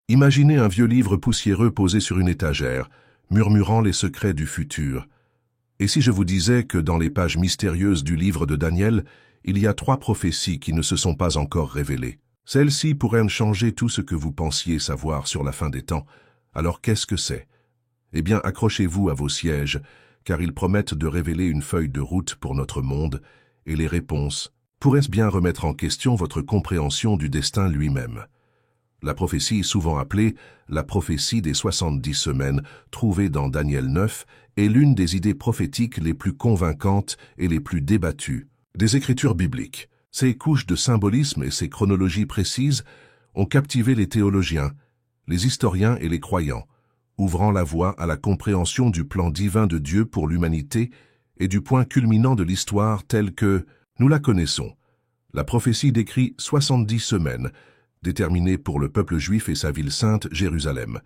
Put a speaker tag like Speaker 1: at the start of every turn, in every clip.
Speaker 1: Imaginez un vieux livre poussiéreux posé sur une étagère, murmurant les secrets du futur. Et si je vous disais que dans les pages mystérieuses du livre de Daniel, il y a 3 prophéties qui ne se sont pas encore révélées. Celles-ci pourraient changer tout ce que vous pensiez savoir sur la fin des temps. Alors qu'est-ce que c'est? Eh bien, accrochez-vous à vos sièges, car ils promettent de révéler une feuille de route pour notre monde, et les réponses pourraient bien remettre en question votre compréhension du destin lui-même. La prophétie, souvent appelée la prophétie des 70 semaines, trouvée dans Daniel 9, est l'une des idées prophétiques les plus convaincantes et les plus débattues des Écritures bibliques. Ces couches de symbolisme et ces chronologies précises ont captivé les théologiens, les historiens et les croyants, ouvrant la voie à la compréhension du plan divin de Dieu pour l'humanité et du point culminant de l'histoire telle que nous la connaissons. La prophétie décrit 70 semaines, déterminées pour le peuple juif et sa ville sainte, Jérusalem.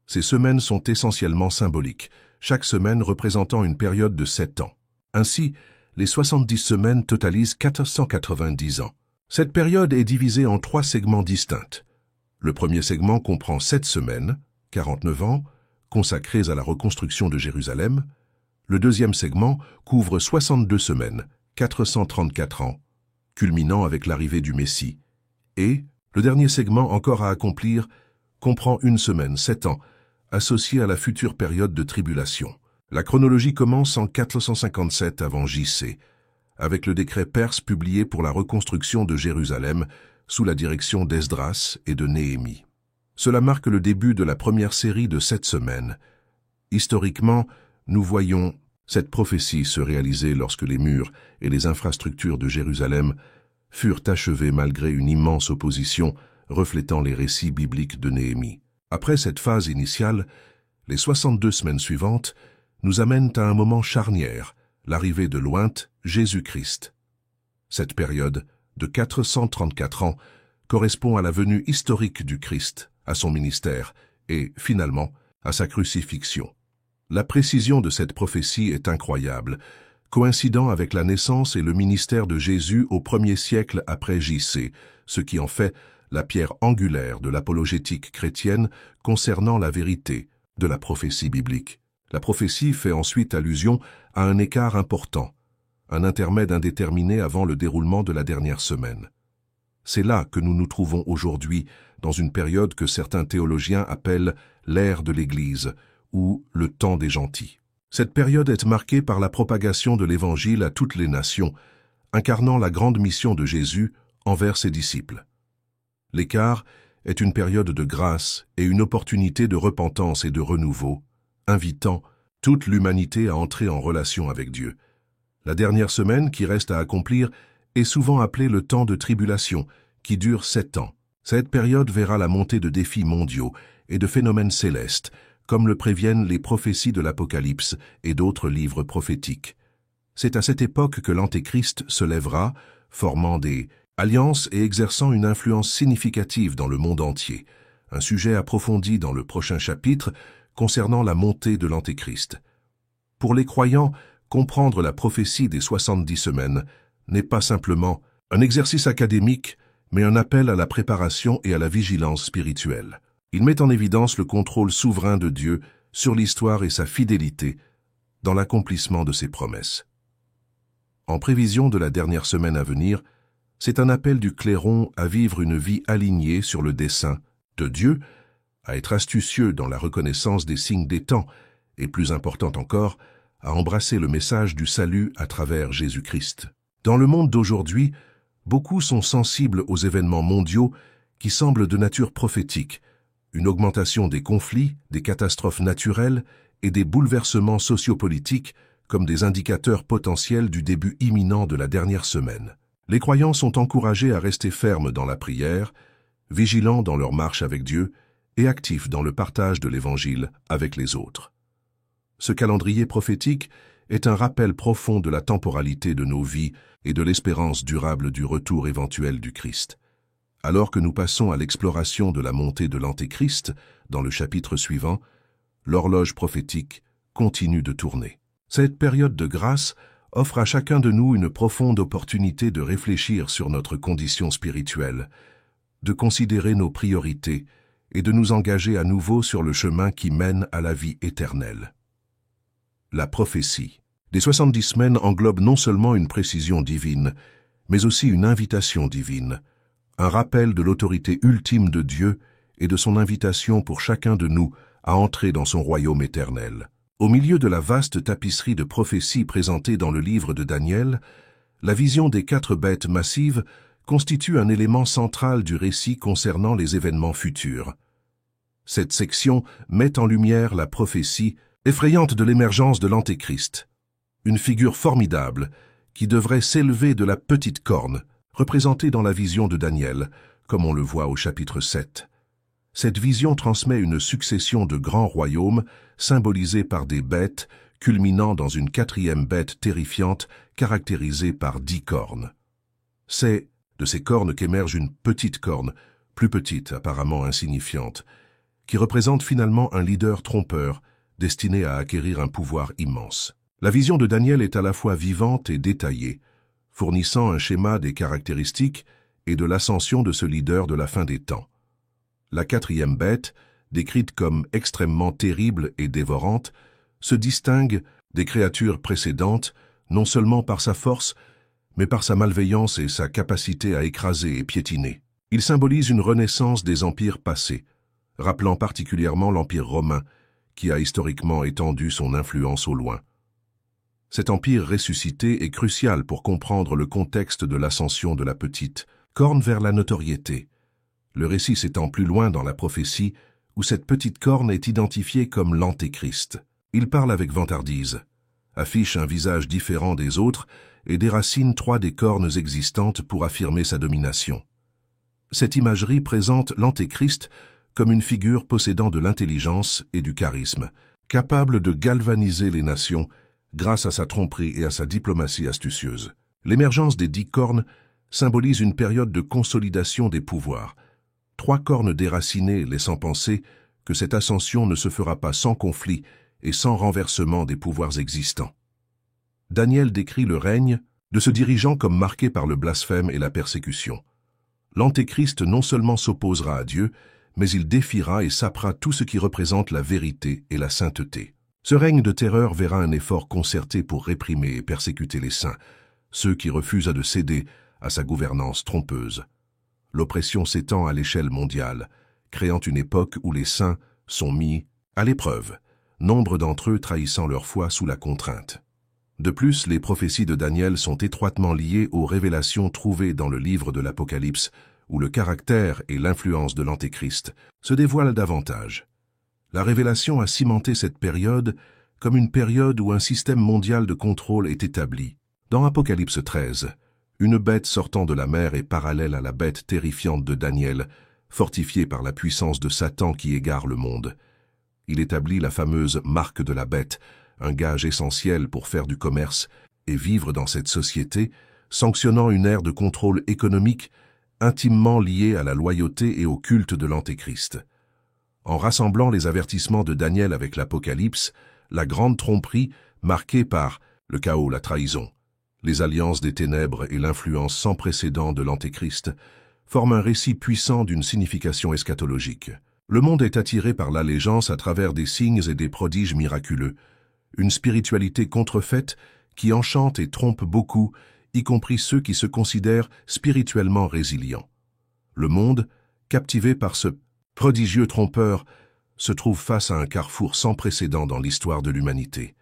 Speaker 1: Ces semaines sont essentiellement symboliques, chaque semaine représentant une période de 7 ans. Ainsi, les 70 semaines totalisent 490 ans. Cette période est divisée en 3 segments distincts. Le premier segment comprend 7 semaines, 49 ans, consacrées à la reconstruction de Jérusalem. Le deuxième segment couvre 62 semaines, 434 ans, culminant avec l'arrivée du Messie. Et le dernier segment encore à accomplir comprend 1 semaine, 7 ans, associé à la future période de tribulation. La chronologie commence en 457 avant J.C., avec le décret perse publié pour la reconstruction de Jérusalem sous la direction d'Esdras et de Néhémie. Cela marque le début de la première série de 7 semaines. Historiquement, nous voyons cette prophétie se réaliser lorsque les murs et les infrastructures de Jérusalem furent achevés malgré une immense opposition reflétant les récits bibliques de Néhémie. Après cette phase initiale, les 62 semaines suivantes nous amènent à un moment charnière, l'arrivée de l'ointe Jésus-Christ. Cette période, de 434 ans, correspond à la venue historique du Christ, à son ministère et, finalement, à sa crucifixion. La précision de cette prophétie est incroyable, coïncidant avec la naissance et le ministère de Jésus au 1er siècle après J.C., ce qui en fait la pierre angulaire de l'apologétique chrétienne concernant la vérité de la prophétie biblique. La prophétie fait ensuite allusion à un écart important, un intermède indéterminé avant le déroulement de la dernière semaine. C'est là que nous nous trouvons aujourd'hui, dans une période que certains théologiens appellent l'ère de l'Église, ou le temps des gentils. Cette période est marquée par la propagation de l'Évangile à toutes les nations, incarnant la grande mission de Jésus envers ses disciples. L'écart est une période de grâce et une opportunité de repentance et de renouveau, invitant toute l'humanité à entrer en relation avec Dieu. La dernière semaine qui reste à accomplir est souvent appelée le temps de tribulation, qui dure 7 ans. Cette période verra la montée de défis mondiaux et de phénomènes célestes, comme le préviennent les prophéties de l'Apocalypse et d'autres livres prophétiques. C'est à cette époque que l'Antéchrist se lèvera, formant des alliances et exerçant une influence significative dans le monde entier, un sujet approfondi dans le prochain chapitre concernant la montée de l'Antéchrist. Pour les croyants, comprendre la prophétie des 70 semaines n'est pas simplement un exercice académique, mais un appel à la préparation et à la vigilance spirituelle. Il met en évidence le contrôle souverain de Dieu sur l'histoire et sa fidélité dans l'accomplissement de ses promesses. En prévision de la dernière semaine à venir, c'est un appel du clairon à vivre une vie alignée sur le dessein de Dieu, à être astucieux dans la reconnaissance des signes des temps, et plus important encore, à embrasser le message du salut à travers Jésus-Christ. Dans le monde d'aujourd'hui, beaucoup sont sensibles aux événements mondiaux qui semblent de nature prophétique, une augmentation des conflits, des catastrophes naturelles et des bouleversements sociopolitiques comme des indicateurs potentiels du début imminent de la dernière semaine. Les croyants sont encouragés à rester fermes dans la prière, vigilants dans leur marche avec Dieu et actifs dans le partage de l'Évangile avec les autres. Ce calendrier prophétique est un rappel profond de la temporalité de nos vies et de l'espérance durable du retour éventuel du Christ. Alors que nous passons à l'exploration de la montée de l'Antéchrist, dans le chapitre suivant, l'horloge prophétique continue de tourner. Cette période de grâce offre à chacun de nous une profonde opportunité de réfléchir sur notre condition spirituelle, de considérer nos priorités et de nous engager à nouveau sur le chemin qui mène à la vie éternelle. La prophétie des 70 semaines englobe non seulement une précision divine, mais aussi une invitation divine, un rappel de l'autorité ultime de Dieu et de son invitation pour chacun de nous à entrer dans son royaume éternel. Au milieu de la vaste tapisserie de prophéties présentées dans le livre de Daniel, la vision des 4 bêtes massives constitue un élément central du récit concernant les événements futurs. Cette section met en lumière la prophétie effrayante de l'émergence de l'Antéchrist, une figure formidable qui devrait s'élever de la petite corne, représentée dans la vision de Daniel, comme on le voit au chapitre 7. Cette vision transmet une succession de grands royaumes, symbolisés par des bêtes, culminant dans une 4e bête terrifiante, caractérisée par 10 cornes. C'est de ces cornes qu'émerge une petite corne, plus petite, apparemment insignifiante, qui représente finalement un leader trompeur, destiné à acquérir un pouvoir immense. La vision de Daniel est à la fois vivante et détaillée, fournissant un schéma des caractéristiques et de l'ascension de ce leader de la fin des temps. La 4e bête, décrite comme extrêmement terrible et dévorante, se distingue des créatures précédentes non seulement par sa force, mais par sa malveillance et sa capacité à écraser et piétiner. Il symbolise une renaissance des empires passés, rappelant particulièrement l'Empire romain, qui a historiquement étendu son influence au loin. Cet empire ressuscité est crucial pour comprendre le contexte de l'ascension de la petite corne vers la notoriété. Le récit s'étend plus loin dans la prophétie, où cette petite corne est identifiée comme l'Antéchrist. Il parle avec vantardise, affiche un visage différent des autres et déracine 3 des cornes existantes pour affirmer sa domination. Cette imagerie présente l'Antéchrist comme une figure possédant de l'intelligence et du charisme, capable de galvaniser les nations grâce à sa tromperie et à sa diplomatie astucieuse. L'émergence des 10 cornes symbolise une période de consolidation des pouvoirs, 3 cornes déracinées laissant penser que cette ascension ne se fera pas sans conflit et sans renversement des pouvoirs existants. Daniel décrit le règne de ce dirigeant comme marqué par le blasphème et la persécution. L'Antéchrist non seulement s'opposera à Dieu, mais il défiera et sapera tout ce qui représente la vérité et la sainteté. Ce règne de terreur verra un effort concerté pour réprimer et persécuter les saints, ceux qui refusent de céder à sa gouvernance trompeuse. L'oppression s'étend à l'échelle mondiale, créant une époque où les saints sont mis à l'épreuve, nombre d'entre eux trahissant leur foi sous la contrainte. De plus, les prophéties de Daniel sont étroitement liées aux révélations trouvées dans le livre de l'Apocalypse, où le caractère et l'influence de l'Antéchrist se dévoilent davantage. La révélation a cimenté cette période comme une période où un système mondial de contrôle est établi. Dans Apocalypse 13, une bête sortant de la mer est parallèle à la bête terrifiante de Daniel, fortifiée par la puissance de Satan qui égare le monde. Il établit la fameuse marque de la bête, un gage essentiel pour faire du commerce et vivre dans cette société, sanctionnant une ère de contrôle économique intimement liée à la loyauté et au culte de l'Antéchrist. En rassemblant les avertissements de Daniel avec l'Apocalypse, la grande tromperie, marquée par le chaos, la trahison, les alliances des ténèbres et l'influence sans précédent de l'Antéchrist, forment un récit puissant d'une signification eschatologique. Le monde est attiré par l'allégeance à travers des signes et des prodiges miraculeux, une spiritualité contrefaite qui enchante et trompe beaucoup, y compris ceux qui se considèrent spirituellement résilients. Le monde, captivé par ce prodigieux trompeur, se trouve face à un carrefour sans précédent dans l'histoire de l'humanité.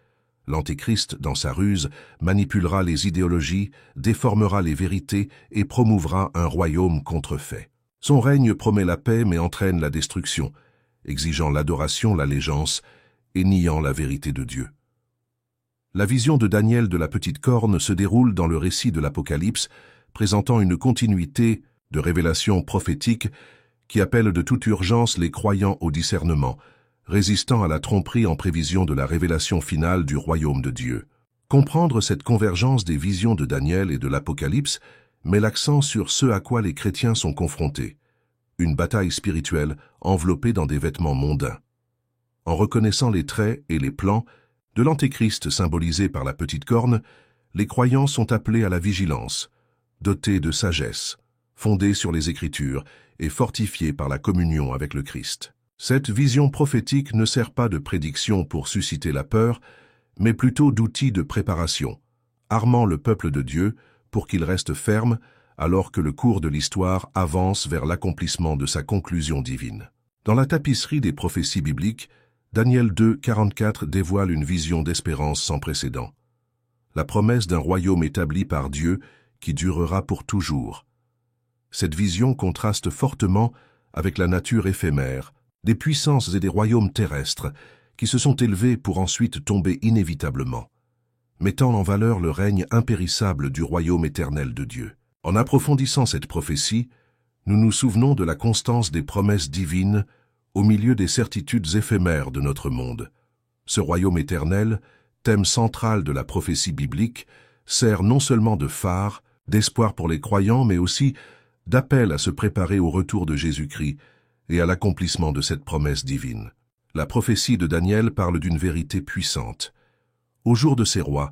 Speaker 1: L'Antéchrist, dans sa ruse, manipulera les idéologies, déformera les vérités et promouvra un royaume contrefait. Son règne promet la paix mais entraîne la destruction, exigeant l'adoration, l'allégeance et niant la vérité de Dieu. La vision de Daniel de la petite corne se déroule dans le récit de l'Apocalypse, présentant une continuité de révélations prophétiques qui appellent de toute urgence les croyants au discernement, résistant à la tromperie en prévision de la révélation finale du royaume de Dieu. Comprendre cette convergence des visions de Daniel et de l'Apocalypse met l'accent sur ce à quoi les chrétiens sont confrontés, une bataille spirituelle enveloppée dans des vêtements mondains. En reconnaissant les traits et les plans de l'Antéchrist symbolisé par la petite corne, les croyants sont appelés à la vigilance, dotés de sagesse, fondée sur les Écritures et fortifiés par la communion avec le Christ. Cette vision prophétique ne sert pas de prédiction pour susciter la peur, mais plutôt d'outil de préparation, armant le peuple de Dieu pour qu'il reste ferme alors que le cours de l'histoire avance vers l'accomplissement de sa conclusion divine. Dans la tapisserie des prophéties bibliques, Daniel 2, 44 dévoile une vision d'espérance sans précédent. La promesse d'un royaume établi par Dieu qui durera pour toujours. Cette vision contraste fortement avec la nature éphémère, des puissances et des royaumes terrestres qui se sont élevés pour ensuite tomber inévitablement, mettant en valeur le règne impérissable du royaume éternel de Dieu. En approfondissant cette prophétie, nous nous souvenons de la constance des promesses divines au milieu des certitudes éphémères de notre monde. Ce royaume éternel, thème central de la prophétie biblique, sert non seulement de phare, d'espoir pour les croyants, mais aussi d'appel à se préparer au retour de Jésus-Christ et à l'accomplissement de cette promesse divine. La prophétie de Daniel parle d'une vérité puissante. Au jour de ces rois,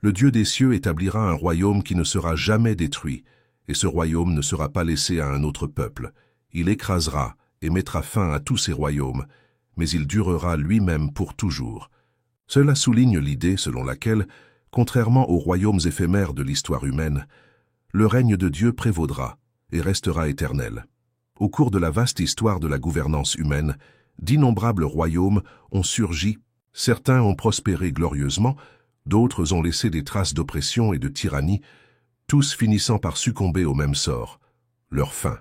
Speaker 1: le Dieu des cieux établira un royaume qui ne sera jamais détruit, et ce royaume ne sera pas laissé à un autre peuple. Il écrasera et mettra fin à tous ces royaumes, mais il durera lui-même pour toujours. Cela souligne l'idée selon laquelle, contrairement aux royaumes éphémères de l'histoire humaine, le règne de Dieu prévaudra et restera éternel. Au cours de la vaste histoire de la gouvernance humaine, d'innombrables royaumes ont surgi, certains ont prospéré glorieusement, d'autres ont laissé des traces d'oppression et de tyrannie, tous finissant par succomber au même sort, leur fin.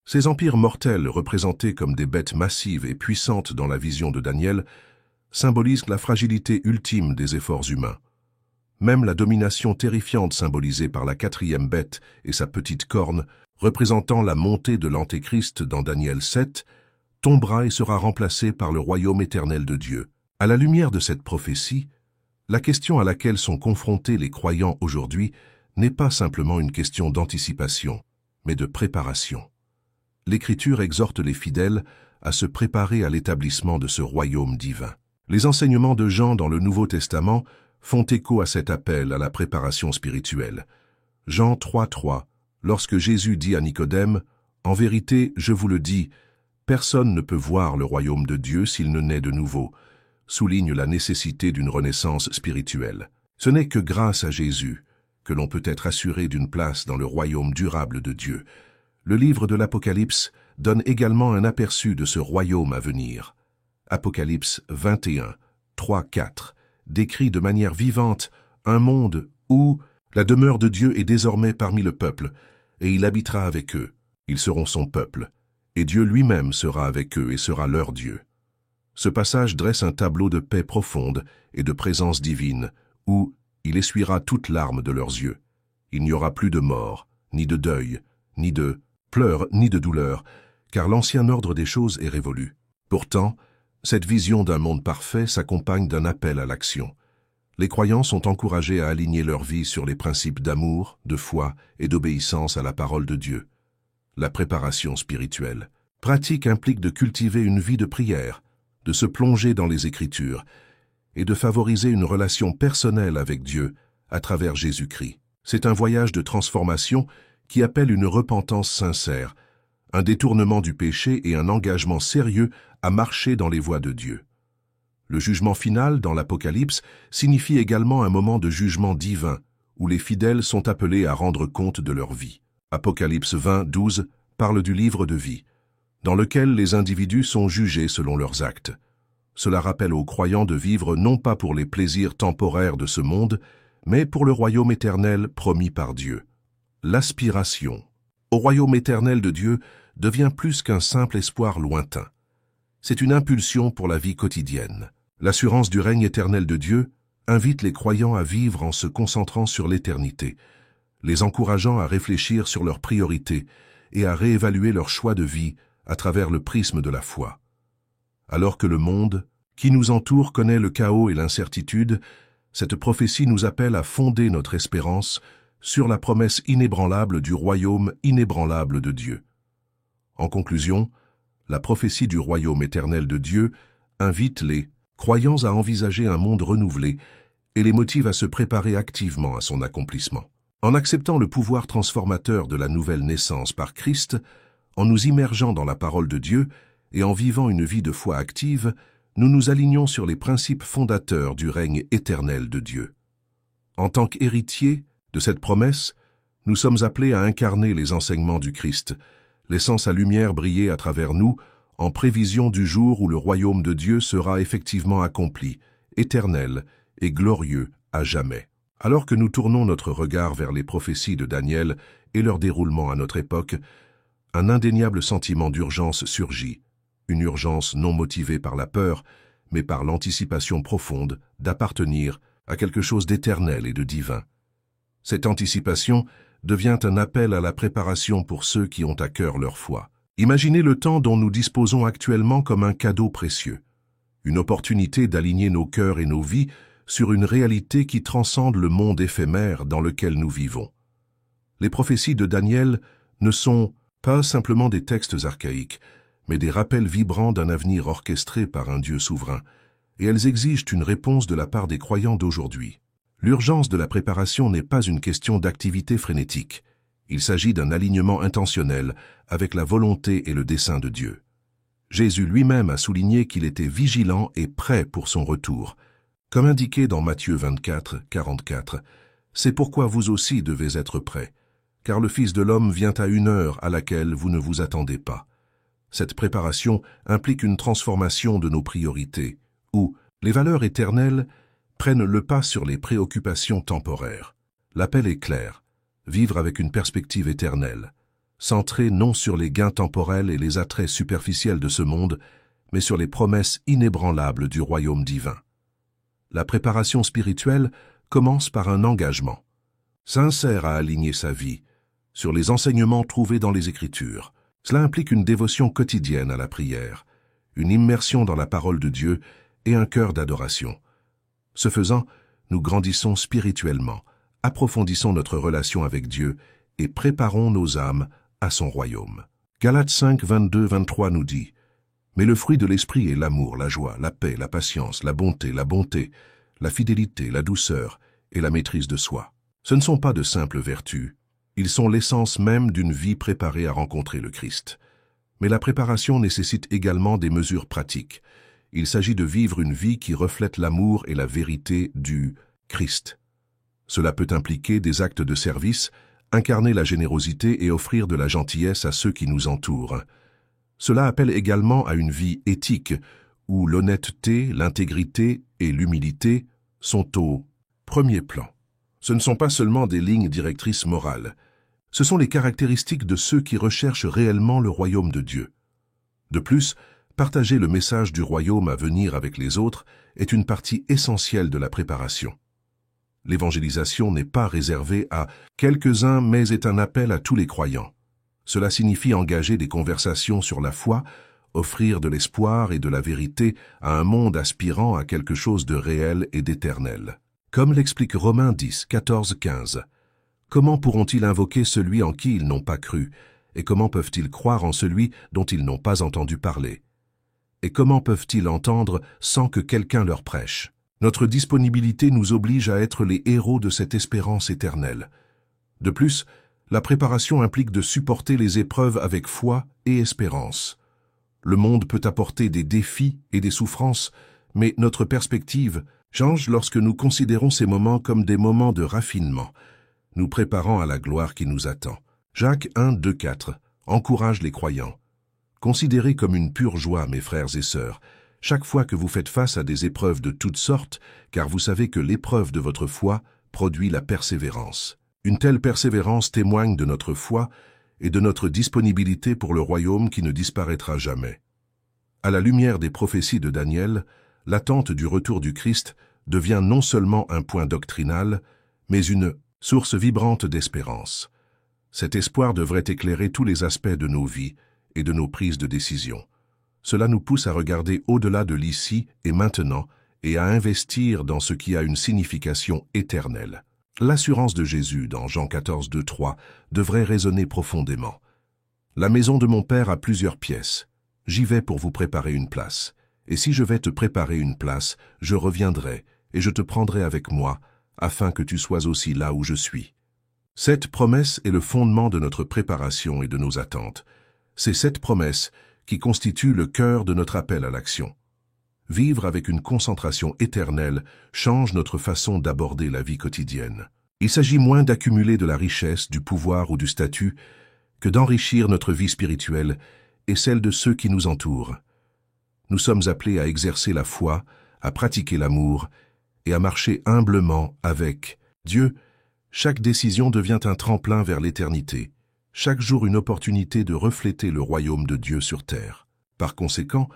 Speaker 1: Ces empires mortels, représentés comme des bêtes massives et puissantes dans la vision de Daniel, symbolisent la fragilité ultime des efforts humains. Même la domination terrifiante symbolisée par la quatrième bête et sa petite corne, représentant la montée de l'Antéchrist dans Daniel 7, tombera et sera remplacée par le royaume éternel de Dieu. À la lumière de cette prophétie, la question à laquelle sont confrontés les croyants aujourd'hui n'est pas simplement une question d'anticipation, mais de préparation. L'Écriture exhorte les fidèles à se préparer à l'établissement de ce royaume divin. Les enseignements de Jean dans le Nouveau Testament font écho à cet appel à la préparation spirituelle. Jean 3,3, lorsque Jésus dit à Nicodème, « En vérité, je vous le dis, personne ne peut voir le royaume de Dieu s'il ne naît de nouveau », souligne la nécessité d'une renaissance spirituelle. Ce n'est que grâce à Jésus que l'on peut être assuré d'une place dans le royaume durable de Dieu. Le livre de l'Apocalypse donne également un aperçu de ce royaume à venir. Apocalypse 21, 3, 4 décrit de manière vivante un monde où la demeure de Dieu est désormais parmi le peuple, et il habitera avec eux. Ils seront son peuple, et Dieu lui-même sera avec eux et sera leur Dieu. Ce passage dresse un tableau de paix profonde et de présence divine, où il essuiera toute larme de leurs yeux. Il n'y aura plus de mort, ni de deuil, ni de pleurs, ni de douleur, car l'ancien ordre des choses est révolu. Pourtant, cette vision d'un monde parfait s'accompagne d'un appel à l'action. Les croyants sont encouragés à aligner leur vie sur les principes d'amour, de foi et d'obéissance à la parole de Dieu. La préparation spirituelle. Pratique implique de cultiver une vie de prière, de se plonger dans les Écritures et de favoriser une relation personnelle avec Dieu à travers Jésus-Christ. C'est un voyage de transformation qui appelle une repentance sincère, un détournement du péché et un engagement sérieux à marcher dans les voies de Dieu. Le jugement final dans l'Apocalypse signifie également un moment de jugement divin où les fidèles sont appelés à rendre compte de leur vie. Apocalypse 20, 12 parle du livre de vie, dans lequel les individus sont jugés selon leurs actes. Cela rappelle aux croyants de vivre non pas pour les plaisirs temporaires de ce monde, mais pour le royaume éternel promis par Dieu. L'aspiration au royaume éternel de Dieu devient plus qu'un simple espoir lointain. C'est une impulsion pour la vie quotidienne. L'assurance du règne éternel de Dieu invite les croyants à vivre en se concentrant sur l'éternité, les encourageant à réfléchir sur leurs priorités et à réévaluer leur choix de vie à travers le prisme de la foi. Alors que le monde qui nous entoure connaît le chaos et l'incertitude, cette prophétie nous appelle à fonder notre espérance sur la promesse inébranlable du royaume inébranlable de Dieu. En conclusion, la prophétie du royaume éternel de Dieu invite les croyants à envisager un monde renouvelé et les motive à se préparer activement à son accomplissement. En acceptant le pouvoir transformateur de la nouvelle naissance par Christ, En nous immergeant dans la parole de Dieu et en vivant une vie de foi active, nous nous alignons sur les principes fondateurs du règne éternel de Dieu. En tant qu'héritiers de cette promesse, nous sommes appelés à incarner les enseignements du Christ, laissant sa lumière briller à travers nous en prévision du jour où le royaume de Dieu sera effectivement accompli, éternel et glorieux à jamais. Alors que nous tournons notre regard vers les prophéties de Daniel et leur déroulement à notre époque, un indéniable sentiment d'urgence surgit, une urgence non motivée par la peur, mais par l'anticipation profonde d'appartenir à quelque chose d'éternel et de divin. Cette anticipation devient un appel à la préparation pour ceux qui ont à cœur leur foi. Imaginez le temps dont nous disposons actuellement comme un cadeau précieux, une opportunité d'aligner nos cœurs et nos vies sur une réalité qui transcende le monde éphémère dans lequel nous vivons. Les prophéties de Daniel ne sont pas simplement des textes archaïques, mais des rappels vibrants d'un avenir orchestré par un Dieu souverain, et elles exigent une réponse de la part des croyants d'aujourd'hui. L'urgence de la préparation n'est pas une question d'activité frénétique. Il s'agit d'un alignement intentionnel avec la volonté et le dessein de Dieu. Jésus lui-même a souligné qu'il était vigilant et prêt pour son retour. Comme indiqué dans Matthieu 24, 44, « C'est pourquoi vous aussi devez être prêts, car le Fils de l'homme vient à une heure à laquelle vous ne vous attendez pas. » Cette préparation implique une transformation de nos priorités, où les valeurs éternelles prennent le pas sur les préoccupations temporaires. L'appel est clair, vivre avec une perspective éternelle, centrée non sur les gains temporels et les attraits superficiels de ce monde, mais sur les promesses inébranlables du royaume divin. La préparation spirituelle commence par un engagement, sincère à aligner sa vie sur les enseignements trouvés dans les Écritures. Cela implique une dévotion quotidienne à la prière, une immersion dans la parole de Dieu et un cœur d'adoration. Ce faisant, nous grandissons spirituellement, approfondissons notre relation avec Dieu et préparons nos âmes à son royaume. Galates 5, 22-23 nous dit « Mais le fruit de l'esprit est l'amour, la joie, la paix, la patience, la bonté, la fidélité, la douceur et la maîtrise de soi. Ce ne sont pas de simples vertus, ils sont l'essence même d'une vie préparée à rencontrer le Christ. Mais la préparation nécessite également des mesures pratiques. Il s'agit de vivre une vie qui reflète l'amour et la vérité du Christ. Cela peut impliquer des actes de service, incarner la générosité et offrir de la gentillesse à ceux qui nous entourent. Cela appelle également à une vie éthique, où l'honnêteté, l'intégrité et l'humilité sont au premier plan. Ce ne sont pas seulement des lignes directrices morales. Ce sont les caractéristiques de ceux qui recherchent réellement le royaume de Dieu. De plus, partager le message du royaume à venir avec les autres est une partie essentielle de la préparation. L'évangélisation n'est pas réservée à quelques-uns, mais est un appel à tous les croyants. Cela signifie engager des conversations sur la foi, offrir de l'espoir et de la vérité à un monde aspirant à quelque chose de réel et d'éternel. Comme l'explique Romains 10, 14, 15. Comment pourront-ils invoquer celui en qui ils n'ont pas cru? Et comment peuvent-ils croire en celui dont ils n'ont pas entendu parler? Et comment peuvent-ils entendre sans que quelqu'un leur prêche? Notre disponibilité nous oblige à être les héros de cette espérance éternelle. De plus, la préparation implique de supporter les épreuves avec foi et espérance. Le monde peut apporter des défis et des souffrances, mais notre perspective change lorsque nous considérons ces moments comme des moments de raffinement, nous préparant à la gloire qui nous attend. Jacques 1, 2, 4 encourage les croyants. Considérez comme une pure joie, mes frères et sœurs, chaque fois que vous faites face à des épreuves de toutes sortes, car vous savez que l'épreuve de votre foi produit la persévérance. Une telle persévérance témoigne de notre foi et de notre disponibilité pour le royaume qui ne disparaîtra jamais. À la lumière des prophéties de Daniel, l'attente du retour du Christ devient non seulement un point doctrinal, mais une source vibrante d'espérance. Cet espoir devrait éclairer tous les aspects de nos vies et de nos prises de décision. Cela nous pousse à regarder au-delà de l'ici et maintenant et à investir dans ce qui a une signification éternelle. L'assurance de Jésus dans Jean 14, 2, 3 devrait résonner profondément. La maison de mon Père a plusieurs pièces. J'y vais pour vous préparer une place. Et si je vais te préparer une place, je reviendrai et je te prendrai avec moi, afin que tu sois aussi là où je suis. Cette promesse est le fondement de notre préparation et de nos attentes. C'est cette promesse qui constitue le cœur de notre appel à l'action. Vivre avec une concentration éternelle change notre façon d'aborder la vie quotidienne. Il s'agit moins d'accumuler de la richesse, du pouvoir ou du statut que d'enrichir notre vie spirituelle et celle de ceux qui nous entourent. Nous sommes appelés à exercer la foi, à pratiquer l'amour et à marcher humblement avec Dieu. Chaque décision devient un tremplin vers l'éternité, chaque jour une opportunité de refléter le royaume de Dieu sur terre. Par conséquent,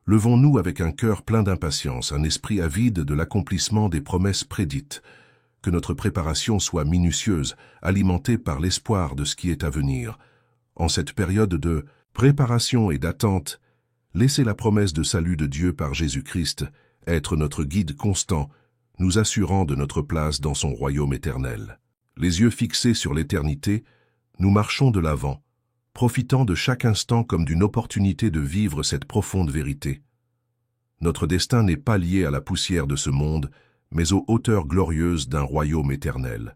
Speaker 1: levons-nous avec un cœur plein d'impatience, un esprit avide de l'accomplissement des promesses prédites, que notre préparation soit minutieuse, alimentée par l'espoir de ce qui est à venir. En cette période de préparation et d'attente, laissez la promesse de salut de Dieu par Jésus-Christ être notre guide constant, nous assurant de notre place dans son royaume éternel. Les yeux fixés sur l'éternité, nous marchons de l'avant, profitant de chaque instant comme d'une opportunité de vivre cette profonde vérité. Notre destin n'est pas lié à la poussière de ce monde, mais aux hauteurs glorieuses d'un royaume éternel.